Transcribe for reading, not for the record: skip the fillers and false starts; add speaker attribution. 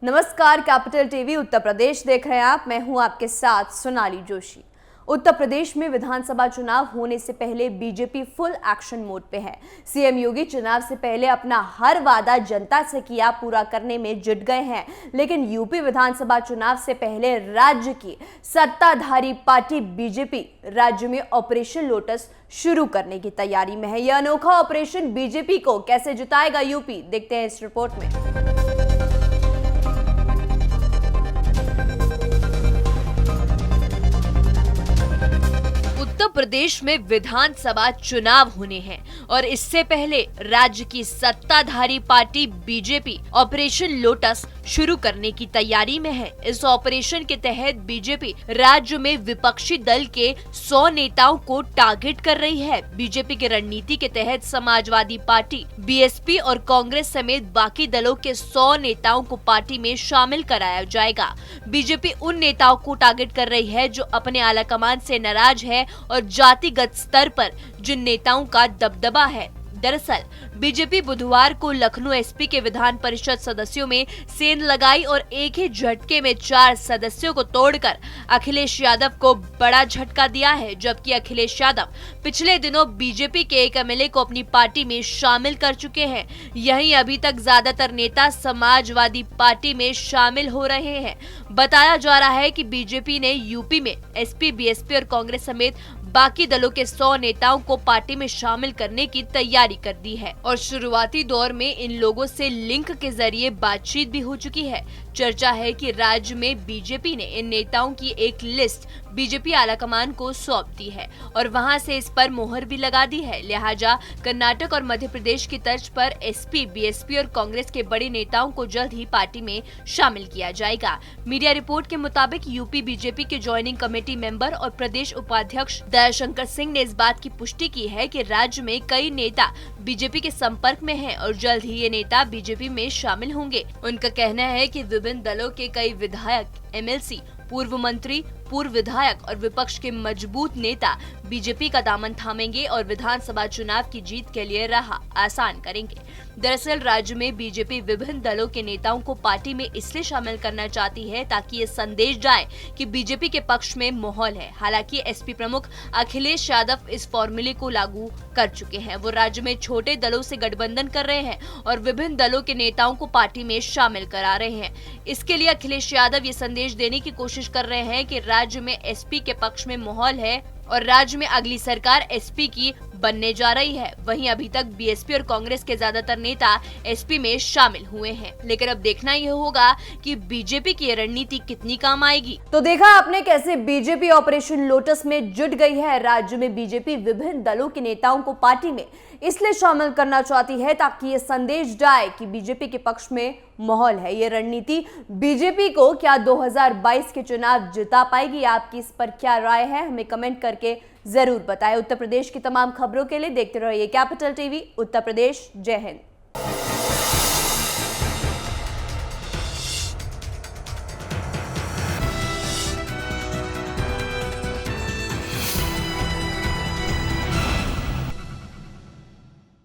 Speaker 1: नमस्कार, capital TV Uttar Pradesh देख रहे हैं आप। मैं हूं आपके साथ सोनाली जोशी। उत्तर प्रदेश में विधानसभा चुनाव होने से पहले बीजेपी फुल एक्शन मोड पे है। सीएम योगी चुनाव से पहले अपना हर वादा जनता से किया पूरा करने में जुट गए हैं, लेकिन यूपी विधानसभा चुनाव से पहले राज्य की सत्ताधारी पार्टी बीजेपी राज्य में ऑपरेशन लोटस शुरू करने की तैयारी में है। यह अनोखा ऑपरेशन बीजेपी को कैसे जिताएगा यूपी, देखते हैं इस रिपोर्ट में। उत्तर प्रदेश में विधानसभा चुनाव होने हैं और इससे पहले राज्य की सत्ताधारी पार्टी बीजेपी ऑपरेशन लोटस शुरू करने की तैयारी में है। इस ऑपरेशन के तहत बीजेपी राज्य में विपक्षी दल के 100 नेताओं को टारगेट कर रही है। बीजेपी की रणनीति के तहत समाजवादी पार्टी, बीएसपी और कांग्रेस समेत बाकी दलों के 100 नेताओं को पार्टी में शामिल कराया जाएगा। बीजेपी उन नेताओं को टारगेट कर रही है जो अपने आलाकमान से नाराज है और जातिगत स्तर पर जिन नेताओं का दबदबा है। दरअसल बीजेपी बुधवार को लखनऊ एसपी के विधान परिषद सदस्यों में सेंध लगाई और एक ही झटके में 4 सदस्यों को तोड़कर अखिलेश यादव को बड़ा झटका दिया है। जबकि अखिलेश यादव पिछले दिनों बीजेपी के एक एमएलए को अपनी पार्टी में शामिल कर चुके हैं। यहीं अभी तक ज्यादातर नेता समाजवादी पार्टी में शामिल हो रहे हैं। बताया जा रहा है कि बीजेपी ने यूपी में एसपी, बीएसपी और कांग्रेस समेत बाकी दलों के 100 नेताओं को पार्टी में शामिल करने की तैयारी कर दी है और शुरुआती दौर में इन लोगों से लिंक के जरिए बातचीत भी हो चुकी है। चर्चा है कि राज्य में बीजेपी ने इन नेताओं की एक लिस्ट बीजेपी आलाकमान को सौंप दी है और वहां से इस पर मोहर भी लगा दी है। लिहाजा कर्नाटक और मध्य प्रदेश की तर्ज पर एसपी, बीएसपी और कांग्रेस के बड़े नेताओं को जल्द ही पार्टी में शामिल किया जाएगा। मीडिया रिपोर्ट के मुताबिक यूपी बीजेपी के ज्वाइनिंग कमेटी मेंबर और प्रदेश उपाध्यक्ष दयाशंकर सिंह ने इस बात की पुष्टि की है कि राज्य में कई नेता बीजेपी के संपर्क में हैं और जल्द ही ये नेता बीजेपी में शामिल होंगे। उनका कहना है कि विभिन्न दलों के कई विधायक, एमएलसी, पूर्व मंत्री, पूर्व विधायक और विपक्ष के मजबूत नेता बीजेपी का दामन थामेंगे और विधानसभा चुनाव की जीत के लिए राह आसान करेंगे। दरअसल राज्य में बीजेपी विभिन्न दलों के नेताओं को पार्टी में इसलिए शामिल करना चाहती है ताकि ये संदेश जाए कि बीजेपी के पक्ष में माहौल है। हालांकि एसपी प्रमुख अखिलेश यादव इस फॉर्मूले को लागू कर चुके हैं। वो राज्य में छोटे दलों से गठबंधन कर रहे हैं और विभिन्न दलों के नेताओं को पार्टी में शामिल करा रहे हैं। इसके लिए अखिलेश यादव ये संदेश देने की कोशिश कर रहे हैं कि राज्य में एसपी के पक्ष में माहौल है और राज्य में अगली सरकार एसपी की बनने जा रही है। वहीं अभी तक बीएसपी और कांग्रेस के ज्यादातर नेता एसपी में शामिल हुए हैं, लेकिन अब देखना यह होगा कि बीजेपी की रणनीति कितनी काम आएगी। तो देखा आपने कैसे बीजेपी ऑपरेशन लोटस में जुट गई है। राज्य में बीजेपी विभिन्न दलों के नेताओं को पार्टी में इसलिए शामिल करना चाहती है ताकि ये संदेश जाए कि बीजेपी के पक्ष में माहौल है। ये रणनीति बीजेपी को क्या 2022 के चुनाव जिता पाएगी? आपकी इस पर क्या राय है, हमें कमेंट करके जरूर बताएं। उत्तर प्रदेश की तमाम खबरों के लिए देखते रहिए कैपिटल टीवी उत्तर प्रदेश। जय हिंद।